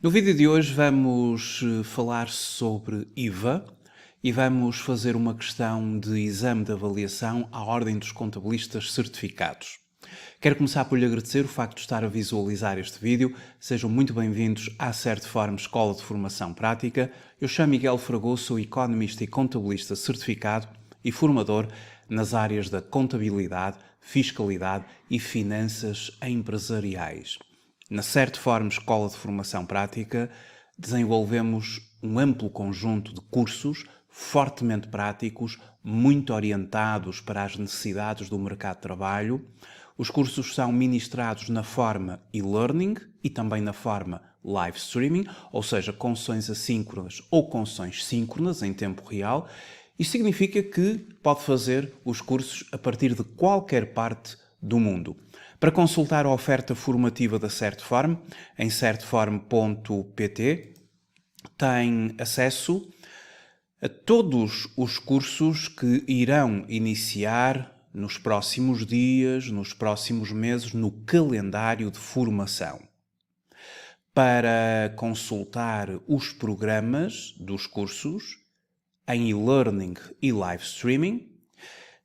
No vídeo de hoje vamos falar sobre IVA e vamos fazer uma questão de exame de avaliação à Ordem dos Contabilistas Certificados. Quero começar por lhe agradecer o facto de estar a visualizar este vídeo. Sejam muito bem-vindos à Certiform Escola de Formação Prática. Eu chamo Miguel Fragoso, sou economista e contabilista certificado e formador nas áreas da contabilidade, fiscalidade e finanças empresariais. Na Certiform Escola de Formação Prática, desenvolvemos um amplo conjunto de cursos fortemente práticos, muito orientados para as necessidades do mercado de trabalho. Os cursos são ministrados na forma e-learning e também na forma live streaming, ou seja, com sessões assíncronas ou com sessões síncronas em tempo real. Isto significa que pode fazer os cursos a partir de qualquer parte do mundo. Para consultar a oferta formativa da Certiform, em certiform.pt, tem acesso a todos os cursos que irão iniciar nos próximos dias, nos próximos meses, no calendário de formação. Para consultar os programas dos cursos em e-learning e live streaming,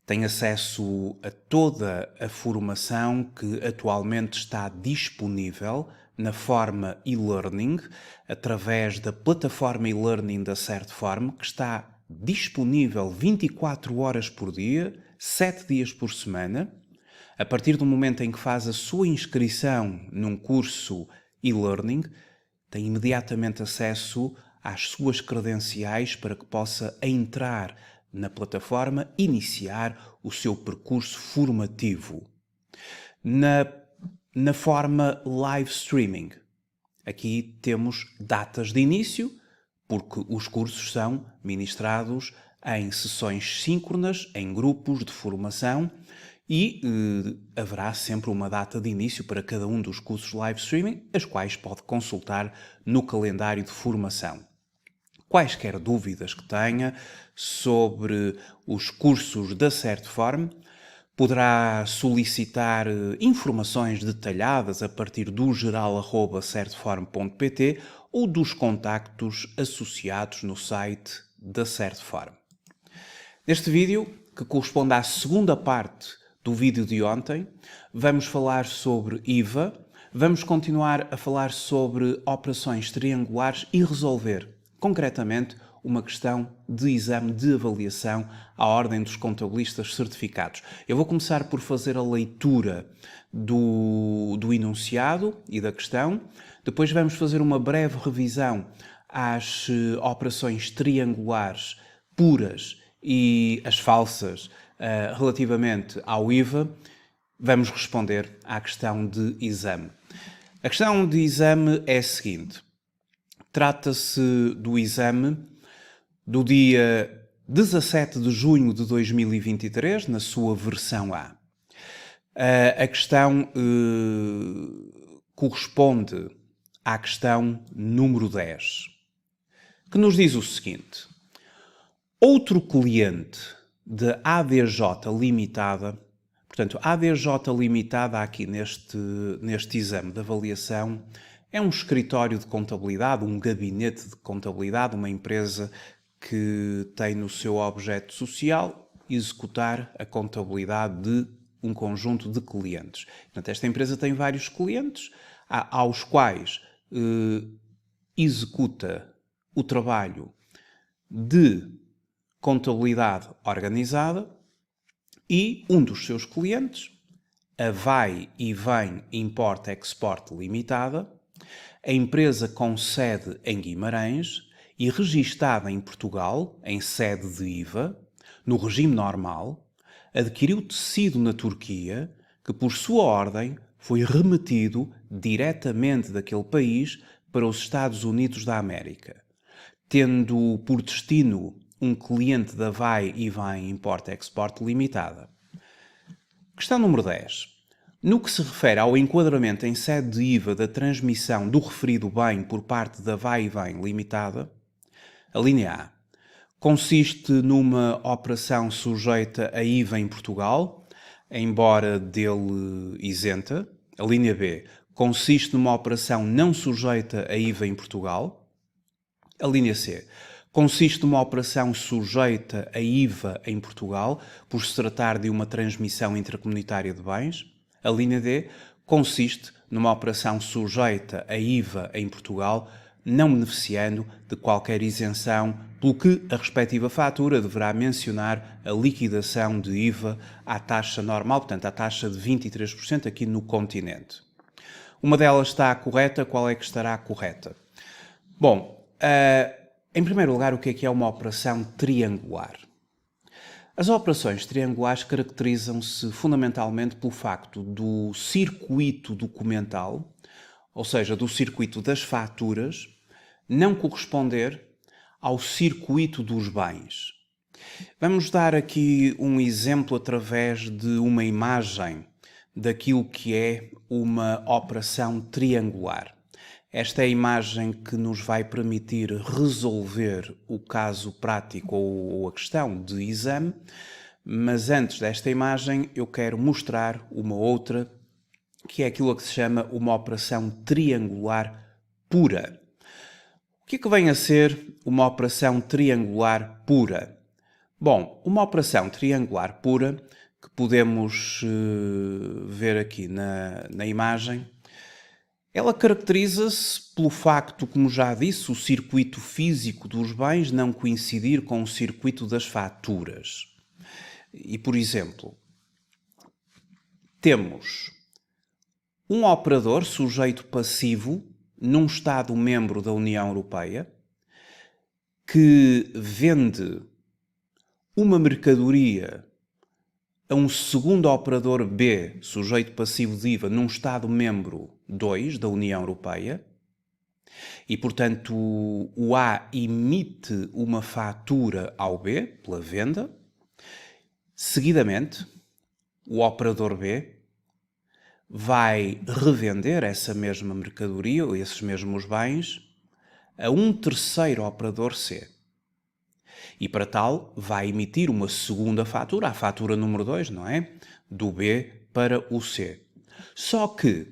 tem acesso a toda a formação que atualmente está disponível na forma e-learning, através da plataforma e-learning da Certiform, que está disponível 24 horas por dia, 7 dias por semana. A partir do momento em que faz a sua inscrição num curso e-learning, tem imediatamente acesso às suas credenciais para que possa entrar na plataforma, iniciar o seu percurso formativo. Na forma live streaming, aqui temos datas de início, porque os cursos são ministrados em sessões síncronas, em grupos de formação, e haverá sempre uma data de início para cada um dos cursos live streaming, as quais pode consultar no calendário de formação. Quaisquer dúvidas que tenha sobre os cursos da Certiform, poderá solicitar informações detalhadas a partir do geral@certiform.pt ou dos contactos associados no site da Certiform. Neste vídeo, que corresponde à segunda parte do vídeo de ontem, vamos falar sobre IVA, vamos continuar a falar sobre operações triangulares e resolver concretamente uma questão de exame de avaliação à Ordem dos Contabilistas Certificados. Eu vou começar por fazer a leitura do enunciado e da questão, depois vamos fazer uma breve revisão às operações triangulares puras e as falsas relativamente ao IVA. Vamos responder à questão de exame. A questão de exame é a seguinte. Trata-se do exame do dia 17 de junho de 2023, na sua versão A. A questão corresponde à questão número 10, que nos diz o seguinte. Outro cliente da ADJ Limitada, portanto, a ADJ Limitada aqui neste exame de avaliação, é um escritório de contabilidade, um gabinete de contabilidade, uma empresa que tem no seu objeto social executar a contabilidade de um conjunto de clientes. Portanto, esta empresa tem vários clientes aos quais executa o trabalho de contabilidade organizada e um dos seus clientes, a Vai e Vem Import-Export Limitada, a empresa com sede em Guimarães e registada em Portugal, em sede de IVA, no regime normal, adquiriu tecido na Turquia que, por sua ordem, foi remetido diretamente daquele país para os Estados Unidos da América, tendo por destino um cliente da Vai e Vem Import-Export Limitada. Questão número 10. No que se refere ao enquadramento em sede de IVA da transmissão do referido bem por parte da Vai e Vem Limitada, a linha A consiste numa operação sujeita a IVA em Portugal, embora dele isenta. A linha B consiste numa operação não sujeita a IVA em Portugal. A linha C consiste numa operação sujeita a IVA em Portugal, por se tratar de uma transmissão intracomunitária de bens. A linha D consiste numa operação sujeita a IVA em Portugal, não beneficiando de qualquer isenção, pelo que a respectiva fatura deverá mencionar a liquidação de IVA à taxa normal, portanto, à taxa de 23% aqui no continente. Uma delas está correta, qual é que estará correta? Bom, em primeiro lugar, o que é uma operação triangular? As operações triangulares caracterizam-se fundamentalmente pelo facto do circuito documental, ou seja, do circuito das faturas, não corresponder ao circuito dos bens. Vamos dar aqui um exemplo através de uma imagem daquilo que é uma operação triangular. Esta é a imagem que nos vai permitir resolver o caso prático ou a questão de exame, mas antes desta imagem eu quero mostrar uma outra, que é aquilo que se chama uma operação triangular pura. O que é que vem a ser uma operação triangular pura? Bom, uma operação triangular pura, que podemos ver aqui na imagem, ela caracteriza-se pelo facto, como já disse, o circuito físico dos bens não coincidir com o circuito das faturas. E, por exemplo, temos um operador sujeito passivo num Estado-membro da União Europeia que vende uma mercadoria a um segundo operador B, sujeito passivo de IVA, num Estado-membro 2 da União Europeia, e, portanto, o A emite uma fatura ao B pela venda. Seguidamente, o operador B vai revender essa mesma mercadoria ou esses mesmos bens a um terceiro operador C. E para tal vai emitir uma segunda fatura, a fatura número 2, não é? Do B para o C. Só que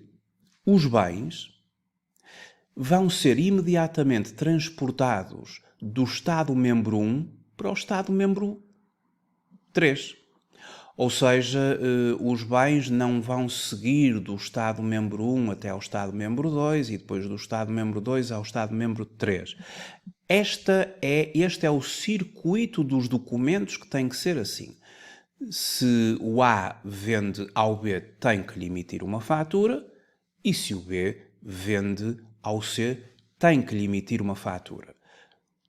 os bens vão ser imediatamente transportados do Estado-membro 1 para o Estado-membro 3. Ou seja, os bens não vão seguir do Estado-membro 1 até ao Estado-membro 2 e depois do Estado-membro 2 ao Estado-membro 3. Este é o circuito dos documentos que tem que ser assim. Se o A vende ao B, tem que lhe emitir uma fatura, e se o B vende ao C, tem que lhe emitir uma fatura.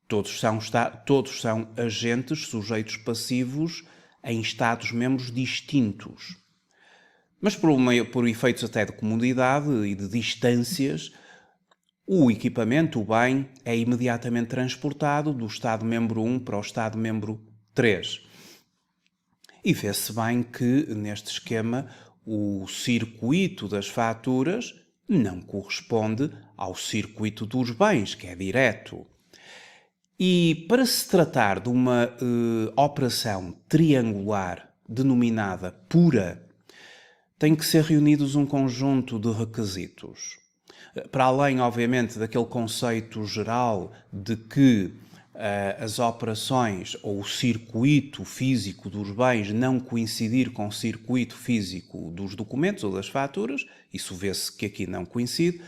Todos são agentes sujeitos passivos em Estados-membros distintos. Mas por efeitos até de comodidade e de distâncias, o equipamento, o bem, é imediatamente transportado do Estado-membro 1 para o Estado-membro 3. E vê-se bem que, neste esquema, o circuito das faturas não corresponde ao circuito dos bens, que é direto. E para se tratar de uma operação triangular denominada pura, tem que ser reunidos um conjunto de requisitos. Para além, obviamente, daquele conceito geral de que as operações ou o circuito físico dos bens não coincidir com o circuito físico dos documentos ou das faturas, isso vê-se que aqui não coincide,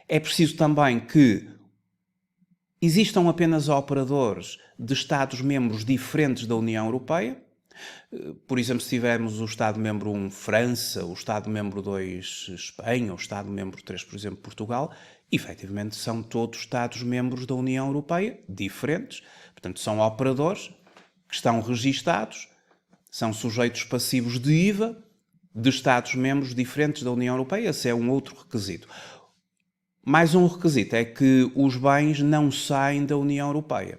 é preciso também que existam apenas operadores de Estados-membros diferentes da União Europeia. Por exemplo, se tivermos o Estado-membro 1 França, o Estado-membro 2 Espanha, o Estado-membro 3, por exemplo, Portugal, efetivamente são todos Estados-membros da União Europeia, diferentes. Portanto, são operadores que estão registados, são sujeitos passivos de IVA de Estados-membros diferentes da União Europeia. Esse é um outro requisito. Mais um requisito é que os bens não saem da União Europeia.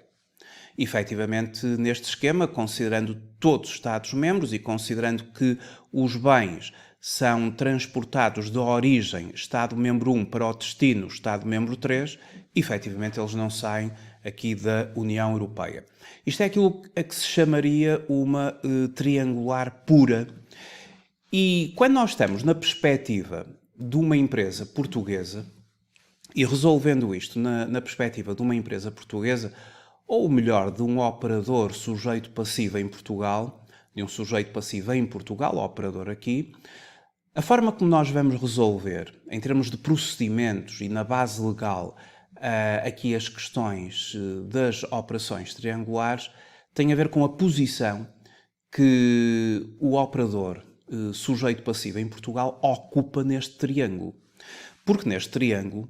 Efetivamente, neste esquema, considerando todos os Estados-membros e considerando que os bens são transportados da origem Estado-membro 1 para o destino Estado-membro 3, efetivamente eles não saem aqui da União Europeia. Isto é aquilo a que se chamaria uma triangular pura. E quando nós estamos na perspectiva de uma empresa portuguesa e resolvendo isto na perspectiva de uma empresa portuguesa, ou melhor, de um operador sujeito passivo em Portugal, de um sujeito passivo em Portugal, operador aqui, a forma como nós vamos resolver, em termos de procedimentos e na base legal, aqui as questões das operações triangulares, tem a ver com a posição que o operador sujeito passivo em Portugal ocupa neste triângulo. Porque neste triângulo,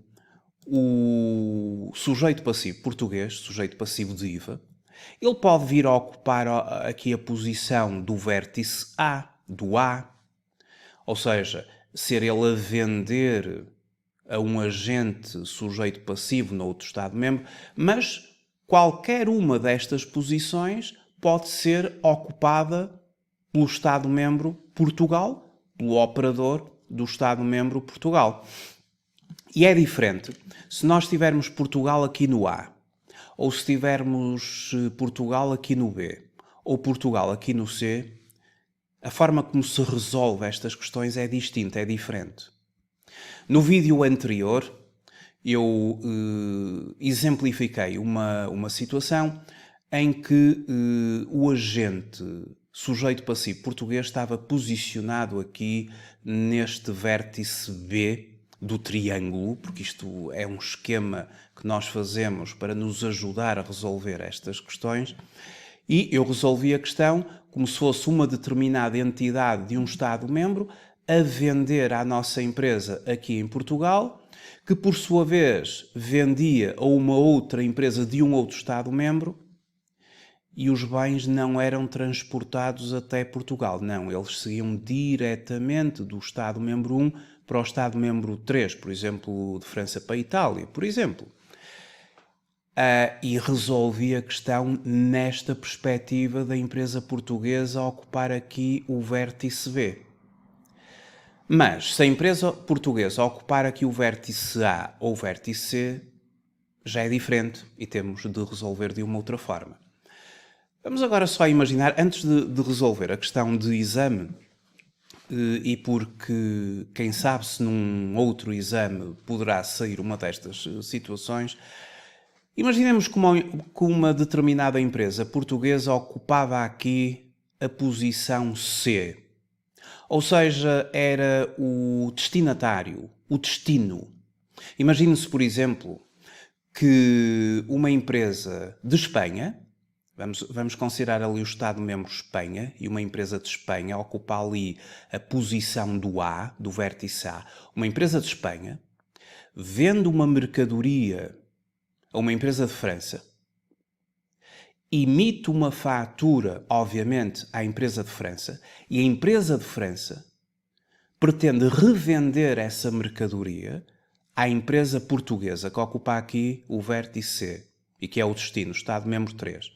o sujeito passivo português, sujeito passivo de IVA, ele pode vir a ocupar aqui a posição do vértice A, do A, ou seja, ser ele a vender a um agente sujeito passivo no outro Estado-membro, mas qualquer uma destas posições pode ser ocupada pelo Estado-membro Portugal, pelo operador do Estado-membro Portugal. E é diferente se nós tivermos Portugal aqui no A, ou se tivermos Portugal aqui no B, ou Portugal aqui no C, a forma como se resolve estas questões é distinta, é diferente. No vídeo anterior, eu exemplifiquei uma situação em que o agente sujeito passivo português estava posicionado aqui neste vértice B do triângulo, porque isto é um esquema que nós fazemos para nos ajudar a resolver estas questões, e eu resolvi a questão como se fosse uma determinada entidade de um Estado-membro a vender à nossa empresa aqui em Portugal, que por sua vez vendia a uma outra empresa de um outro Estado-membro, e os bens não eram transportados até Portugal. Não, eles seguiam diretamente do Estado-membro 1 para o Estado-membro 3, por exemplo, de França para a Itália, por exemplo. E resolvi a questão nesta perspectiva da empresa portuguesa a ocupar aqui o vértice B. Mas, se a empresa portuguesa ocupar aqui o vértice A ou o vértice C, já é diferente e temos de resolver de uma outra forma. Vamos agora só imaginar, antes de resolver a questão de exame, e porque, quem sabe, se num outro exame poderá sair uma destas situações, imaginemos que uma determinada empresa portuguesa ocupava aqui a posição C. Ou seja, era o destinatário, o destino. Imagine-se, por exemplo, que uma empresa de Espanha, vamos considerar ali o Estado-membro Espanha, e uma empresa de Espanha ocupa ali a posição do A, do vértice A. Uma empresa de Espanha vende uma mercadoria a uma empresa de França, emite uma fatura, obviamente, à empresa de França, e a empresa de França pretende revender essa mercadoria à empresa portuguesa, que ocupa aqui o vértice C, e que é o destino, Estado-membro 3.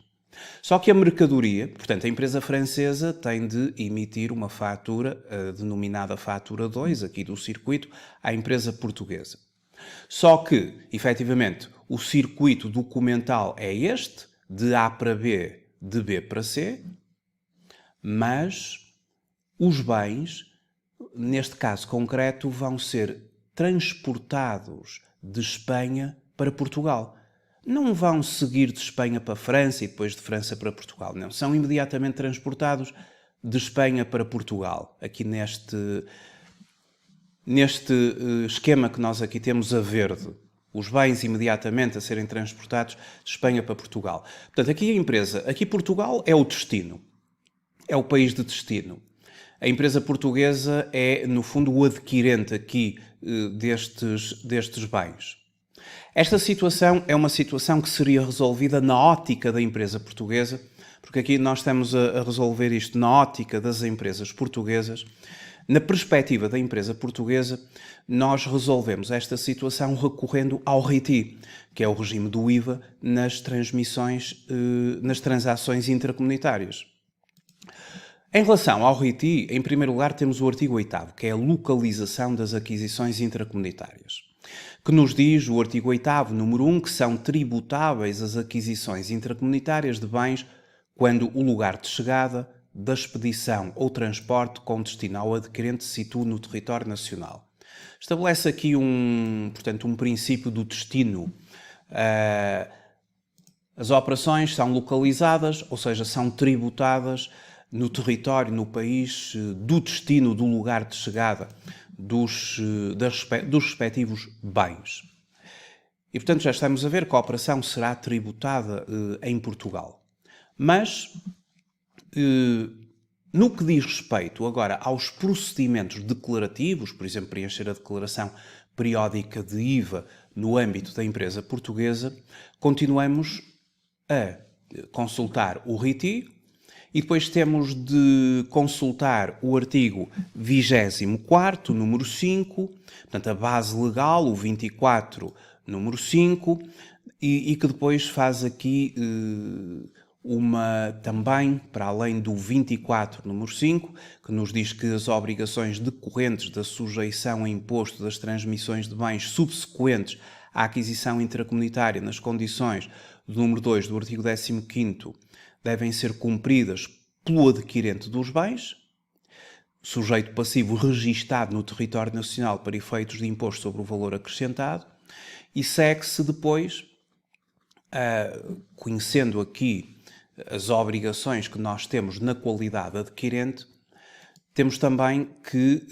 Só que a mercadoria, portanto, a empresa francesa tem de emitir uma fatura, denominada fatura 2, aqui do circuito, à empresa portuguesa. Só que, efetivamente, o circuito documental é este, de A para B, de B para C, mas os bens, neste caso concreto, vão ser transportados de Espanha para Portugal. Não vão seguir de Espanha para a França e depois de França para Portugal. Não, são imediatamente transportados de Espanha para Portugal. Aqui neste esquema que nós aqui temos a verde. Os bens imediatamente a serem transportados de Espanha para Portugal. Portanto, aqui a empresa, aqui Portugal é o destino. É o país de destino. A empresa portuguesa é, no fundo, o adquirente aqui destes bens. Esta situação é uma situação que seria resolvida na ótica da empresa portuguesa, porque aqui nós estamos a resolver isto na ótica das empresas portuguesas. Na perspectiva da empresa portuguesa, nós resolvemos esta situação recorrendo ao RITI, que é o regime do IVA nas transações intracomunitárias. Em relação ao RITI, em primeiro lugar temos o artigo 8º, que é a localização das aquisições intracomunitárias, que nos diz, o artigo 8º, número 1, que são tributáveis as aquisições intracomunitárias de bens quando o lugar de chegada, da expedição ou transporte com destino ao adquirente se situa no território nacional. Estabelece aqui portanto, um princípio do destino. As operações são localizadas, ou seja, são tributadas no território, no país, do destino, do lugar de chegada dos respectivos bens. E, portanto, já estamos a ver que a operação será tributada em Portugal. Mas, no que diz respeito agora aos procedimentos declarativos, por exemplo, preencher a declaração periódica de IVA no âmbito da empresa portuguesa, continuamos a consultar o RITI e depois temos de consultar o artigo 24º, número 5, portanto a base legal, o 24, número 5, e que depois faz aqui também, para além do 24, número 5, que nos diz que as obrigações decorrentes da sujeição a imposto das transmissões de bens subsequentes à aquisição intracomunitária nas condições do número 2 do artigo 15º devem ser cumpridas pelo adquirente dos bens, sujeito passivo registado no território nacional para efeitos de imposto sobre o valor acrescentado, e segue-se depois, conhecendo aqui as obrigações que nós temos na qualidade adquirente, temos também que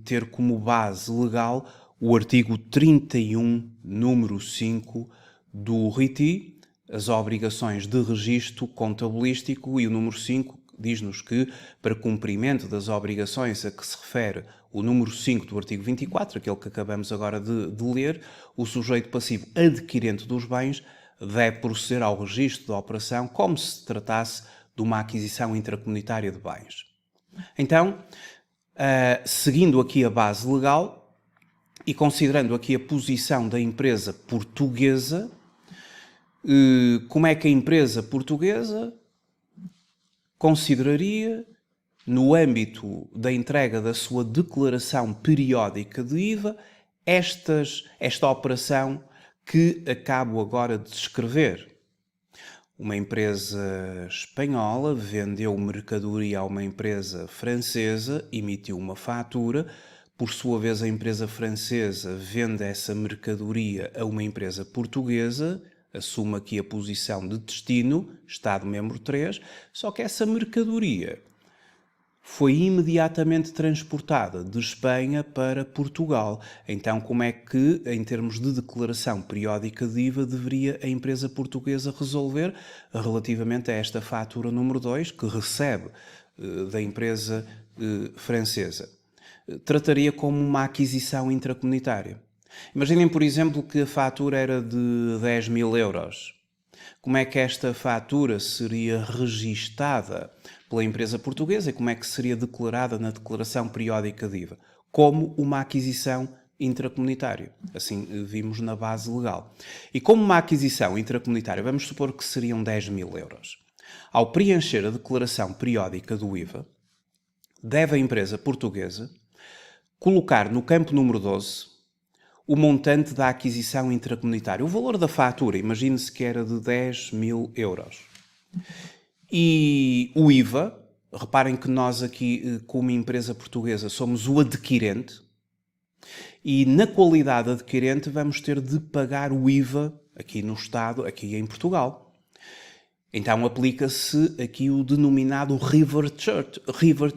ter como base legal o artigo 31, número 5 do RITI, as obrigações de registro contabilístico, e o número 5 diz-nos que, para cumprimento das obrigações a que se refere o número 5 do artigo 24, aquele que acabamos agora de ler, o sujeito passivo adquirente dos bens deve proceder ao registro da operação como se tratasse de uma aquisição intracomunitária de bens. Então, seguindo aqui a base legal e considerando aqui a posição da empresa portuguesa, como é que a empresa portuguesa consideraria, no âmbito da entrega da sua declaração periódica de IVA, esta operação que acabo agora de descrever? Uma empresa espanhola vendeu mercadoria a uma empresa francesa, emitiu uma fatura, por sua vez a empresa francesa vende essa mercadoria a uma empresa portuguesa, assume aqui a posição de destino, Estado-membro 3, só que essa mercadoria foi imediatamente transportada de Espanha para Portugal. Então, como é que, em termos de declaração periódica de IVA, deveria a empresa portuguesa resolver relativamente a esta fatura número 2, que recebe da empresa francesa? Trataria como uma aquisição intracomunitária. Imaginem, por exemplo, que a fatura era de 10.000 euros. Como é que esta fatura seria registada pela empresa portuguesa e como é que seria declarada na declaração periódica de IVA? Como uma aquisição intracomunitária. Assim vimos na base legal. E como uma aquisição intracomunitária, vamos supor que seriam 10.000 euros. Ao preencher a declaração periódica do IVA, deve a empresa portuguesa colocar no campo número 12 o montante da aquisição intracomunitária. O valor da fatura, imagine-se que era de 10.000 euros. E o IVA, reparem que nós aqui, como empresa portuguesa, somos o adquirente, e na qualidade adquirente vamos ter de pagar o IVA aqui no Estado, aqui em Portugal. Então aplica-se aqui o denominado reverse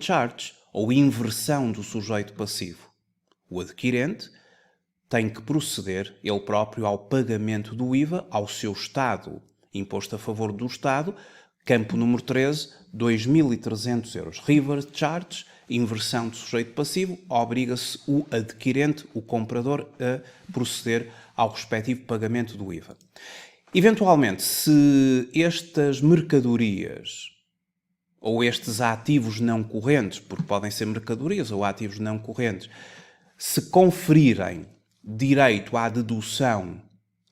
charge, ou inversão do sujeito passivo. O adquirente tem que proceder ele próprio ao pagamento do IVA ao seu Estado, imposto a favor do Estado, campo número 13, 2.300 euros. Reverse charge, inversão do sujeito passivo, obriga-se o adquirente, o comprador, a proceder ao respectivo pagamento do IVA. Eventualmente, se estas mercadorias ou estes ativos não correntes, porque podem ser mercadorias ou ativos não correntes, se conferirem direito à dedução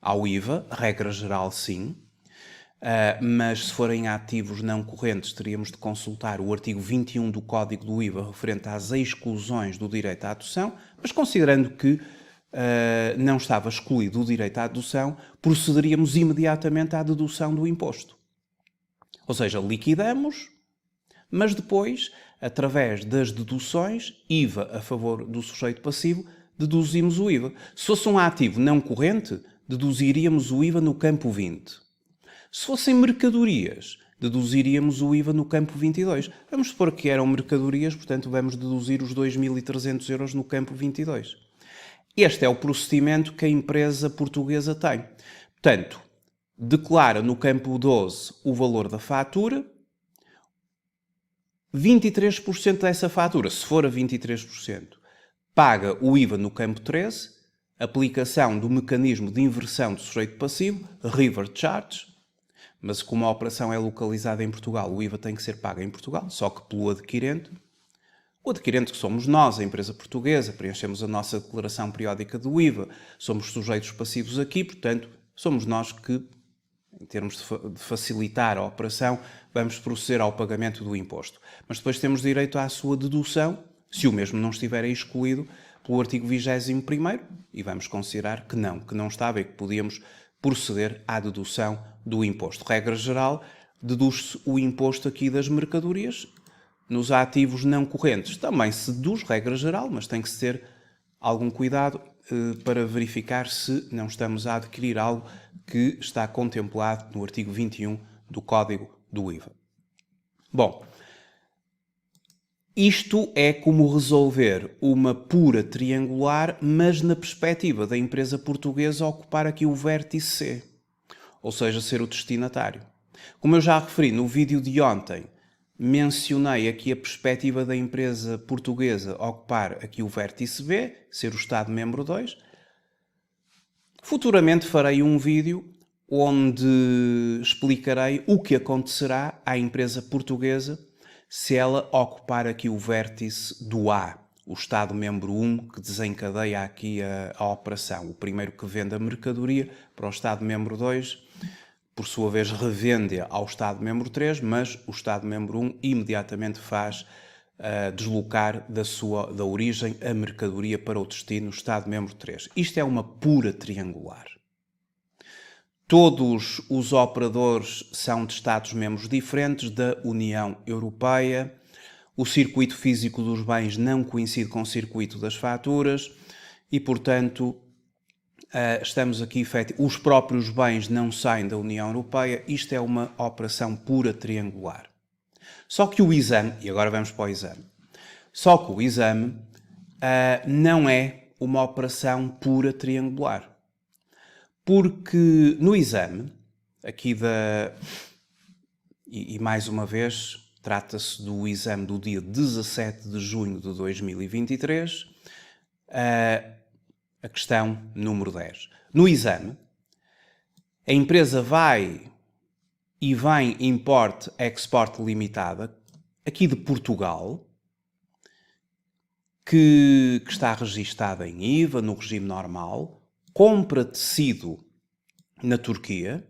ao IVA, regra geral sim, mas se forem ativos não correntes teríamos de consultar o artigo 21 do Código do IVA referente às exclusões do direito à dedução, mas considerando que não estava excluído o direito à dedução, procederíamos imediatamente à dedução do imposto. Ou seja, liquidamos, mas depois, através das deduções, IVA a favor do sujeito passivo, deduzimos o IVA. Se fosse um ativo não corrente, deduziríamos o IVA no campo 20. Se fossem mercadorias, deduziríamos o IVA no campo 22. Vamos supor que eram mercadorias, portanto vamos deduzir os 2.300 euros no campo 22. Este é o procedimento que a empresa portuguesa tem. Portanto, declara no campo 12 o valor da fatura, 23% dessa fatura, se for a 23%, paga o IVA no campo 13, aplicação do mecanismo de inversão do sujeito passivo, revert charge, mas como a operação é localizada em Portugal, o IVA tem que ser pago em Portugal, só que pelo adquirente. O adquirente que somos nós, a empresa portuguesa, preenchemos a nossa declaração periódica do IVA, somos sujeitos passivos aqui, portanto, somos nós que, em termos de facilitar a operação, vamos proceder ao pagamento do imposto. Mas depois temos direito à sua dedução, se o mesmo não estiver excluído pelo artigo 21º, e vamos considerar que não estava e que podíamos proceder à dedução do imposto. Regra geral, deduz-se o imposto aqui das mercadorias. Nos ativos não correntes também se deduz, regra geral, mas tem que se ter algum cuidado para verificar se não estamos a adquirir algo que está contemplado no artigo 21 do Código do IVA. Bom, isto é como resolver uma pura triangular, mas na perspectiva da empresa portuguesa ocupar aqui o vértice C, ou seja, ser o destinatário. Como eu já referi no vídeo de ontem, mencionei aqui a perspectiva da empresa portuguesa ocupar aqui o vértice B, ser o Estado-membro 2. Futuramente farei um vídeo onde explicarei o que acontecerá à empresa portuguesa se ela ocupar aqui o vértice do A, o Estado-membro 1, que desencadeia aqui a operação. O primeiro que vende a mercadoria para o Estado-membro 2, por sua vez revende ao Estado-membro 3, mas o Estado-membro 1 imediatamente faz deslocar da origem a mercadoria para o destino, Estado-membro 3. Isto é uma pura triangular. Todos os operadores são de Estados-membros diferentes da União Europeia. O circuito físico dos bens não coincide com o circuito das faturas e, portanto, estamos aqui, os próprios bens não saem da União Europeia. Isto é uma operação pura triangular. Só que o exame, e agora vamos para o exame, só que o exame não é uma operação pura triangular. Porque no exame, aqui e mais uma vez, trata-se do exame do dia 17 de junho de 2023, a questão número 10. No exame, a empresa vai e vem Import-Export Limitada, aqui de Portugal, que está registada em IVA, no regime normal, compra tecido na Turquia,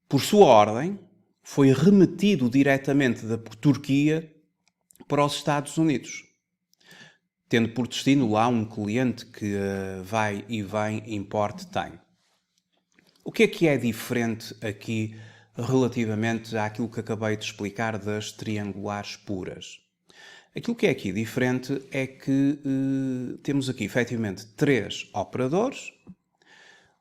por sua ordem, foi remetido diretamente da Turquia para os Estados Unidos, tendo por destino lá um cliente que vai e vem, importe, tem. O que é diferente aqui relativamente àquilo que acabei de explicar das triangulares puras? Aquilo que é aqui diferente é que temos aqui, efetivamente, 3 operadores.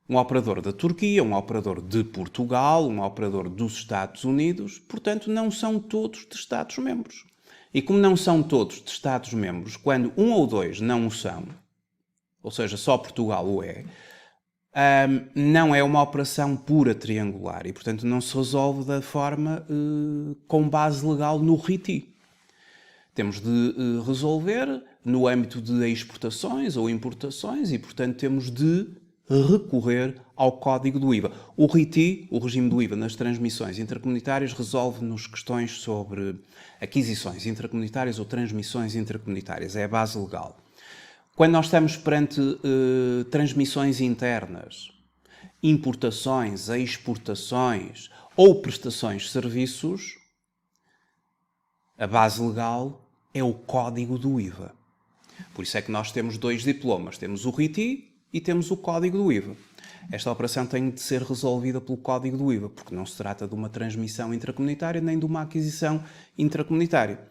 Um operador da Turquia, um operador de Portugal, um operador dos Estados Unidos. Portanto, não são todos de Estados-membros. E como não são todos de Estados-membros, quando um ou dois não o são, ou seja, só Portugal o é, não é uma operação pura triangular e, portanto, não se resolve da forma com base legal no RITI. Temos de resolver no âmbito de exportações ou importações e, portanto, temos de recorrer ao código do IVA. O RITI, o regime do IVA nas transmissões intracomunitárias, resolve-nos questões sobre aquisições intracomunitárias ou transmissões intracomunitárias. É a base legal. Quando nós estamos perante transmissões internas, importações, exportações ou prestações de serviços, a base legal é o código do IVA. Por isso é que nós temos 2 diplomas. Temos o RITI e temos o código do IVA. Esta operação tem de ser resolvida pelo código do IVA, porque não se trata de uma transmissão intracomunitária nem de uma aquisição intracomunitária.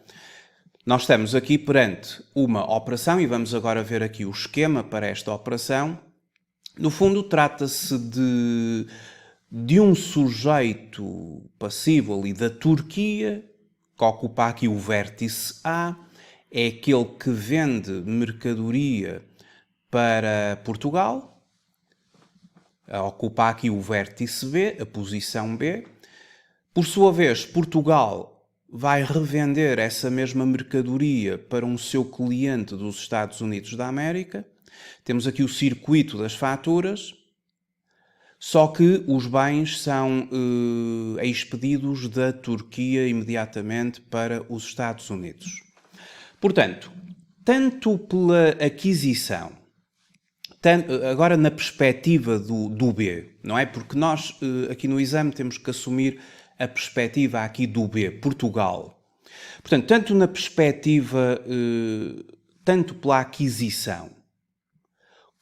Nós estamos aqui perante uma operação e vamos agora ver aqui o esquema para esta operação. No fundo, trata-se de um sujeito passivo ali da Turquia, que ocupa aqui o vértice A, é aquele que vende mercadoria para Portugal, ocupa aqui o vértice B, a posição B. Por sua vez, Portugal vai revender essa mesma mercadoria para um seu cliente dos Estados Unidos da América. Temos aqui o circuito das faturas, só que os bens são expedidos da Turquia imediatamente para os Estados Unidos. Portanto, tanto pela aquisição, agora na perspectiva do B, não é? Porque nós aqui no exame temos que assumir a perspectiva aqui do B, Portugal. Portanto, tanto na perspectiva, tanto pela aquisição,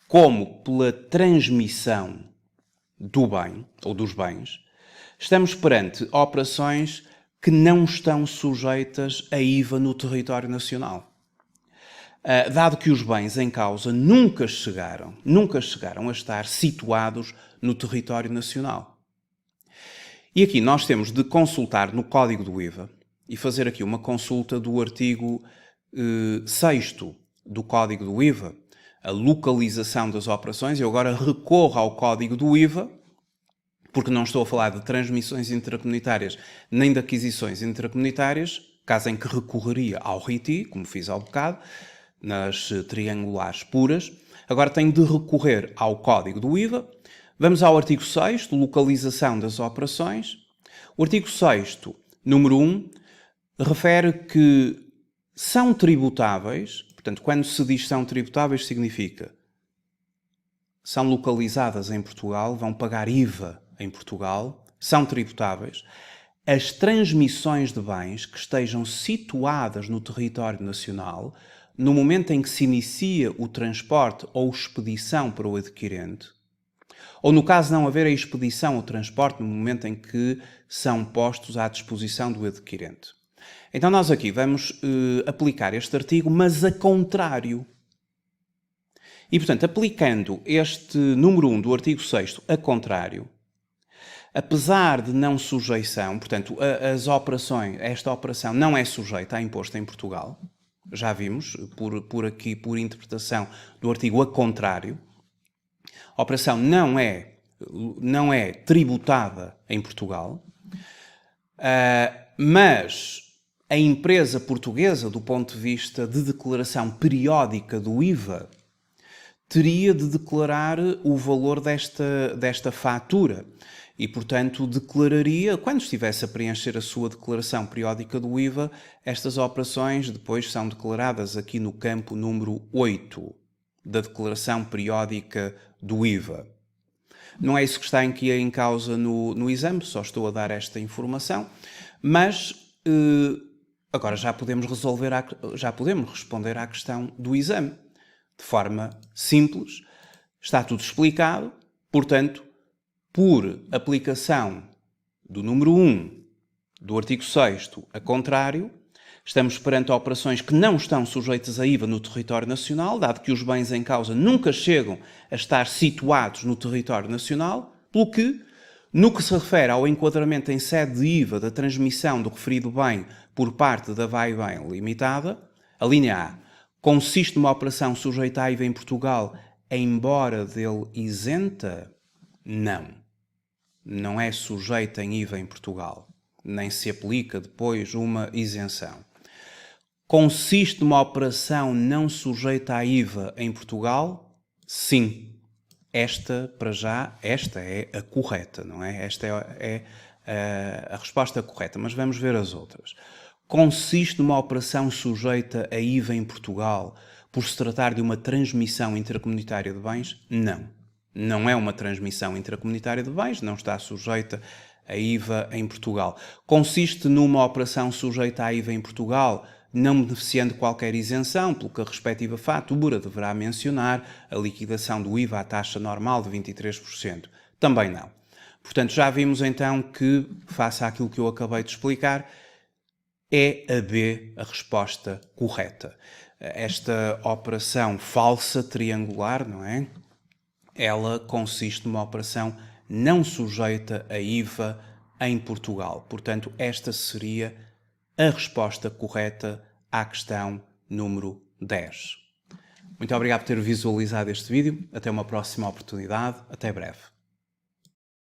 como pela transmissão do bem, ou dos bens, estamos perante operações que não estão sujeitas a IVA no território nacional. Dado que os bens em causa nunca chegaram a estar situados no território nacional. E aqui nós temos de consultar no Código do IVA e fazer aqui uma consulta do artigo 6º do Código do IVA, a localização das operações. Eu agora recorro ao Código do IVA, porque não estou a falar de transmissões intracomunitárias nem de aquisições intracomunitárias, caso em que recorreria ao RITI, como fiz há bocado, nas triangulares puras. Agora tenho de recorrer ao Código do IVA. Vamos ao artigo 6º, localização das operações. O artigo 6º, número 1, refere que são tributáveis, portanto, quando se diz são tributáveis, significa são localizadas em Portugal, vão pagar IVA em Portugal, são tributáveis, as transmissões de bens que estejam situadas no território nacional, no momento em que se inicia o transporte ou expedição para o adquirente, ou no caso de não haver a expedição ou transporte no momento em que são postos à disposição do adquirente. Então nós aqui vamos aplicar este artigo, mas a contrário. E, portanto, aplicando este número 1 do artigo 6º a contrário, apesar de não sujeição, portanto, esta operação não é sujeita a imposto em Portugal, já vimos, por interpretação do artigo a contrário, a operação não é tributada em Portugal, mas a empresa portuguesa, do ponto de vista de declaração periódica do IVA, teria de declarar o valor desta fatura e, portanto, declararia, quando estivesse a preencher a sua declaração periódica do IVA, estas operações depois são declaradas aqui no campo número 8 da declaração periódica do IVA. Não é isso que está aqui em causa no exame, só estou a dar esta informação, mas agora já podemos responder à questão do exame. De forma simples, está tudo explicado, portanto, por aplicação do número 1 do artigo 6º a contrário, estamos perante operações que não estão sujeitas a IVA no território nacional, dado que os bens em causa nunca chegam a estar situados no território nacional, pelo que, no que se refere ao enquadramento em sede de IVA da transmissão do referido bem por parte da Vai Bem Limitada, a linha A consiste numa operação sujeita a IVA em Portugal, embora dele isenta? Não. Não é sujeita em IVA em Portugal. Nem se aplica depois uma isenção. Consiste numa operação não sujeita a IVA em Portugal? Sim. Esta, para já, esta é a correta, não é? Esta é a resposta correta, mas vamos ver as outras. Consiste numa operação sujeita a IVA em Portugal por se tratar de uma transmissão intracomunitária de bens? Não. Não é uma transmissão intracomunitária de bens, não está sujeita a IVA em Portugal. Consiste numa operação sujeita a IVA em Portugal, não beneficiando de qualquer isenção, pelo que a respectiva fatura deverá mencionar a liquidação do IVA à taxa normal de 23%. Também não. Portanto, já vimos então que, face àquilo que eu acabei de explicar, É a B a resposta correta. Esta operação falsa triangular, não é? Ela consiste numa operação não sujeita a IVA em Portugal. Portanto, esta seria a resposta correta à questão número 10. Muito obrigado por ter visualizado este vídeo. Até uma próxima oportunidade. Até breve.